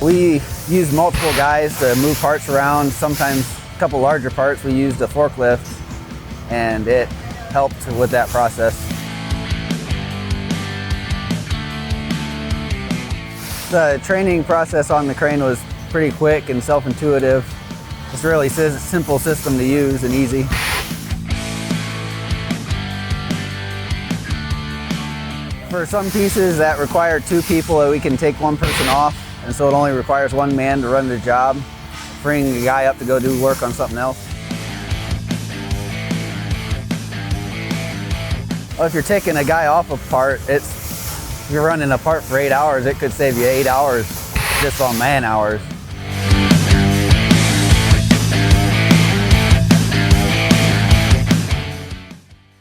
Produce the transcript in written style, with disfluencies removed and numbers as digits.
We use multiple guys to move parts around. Sometimes a couple larger parts we used a forklift, and it helped with that process. The training process on the crane was pretty quick and self-intuitive. It's a really simple system to use and easy. For some pieces that require 2 people, we can take 1 person off, and so it only requires 1 man to run the job, freeing a guy up to go do work on something else. Well, if you're taking a guy off a part, if you're running a part for 8 hours, it could save you 8 hours just on man hours.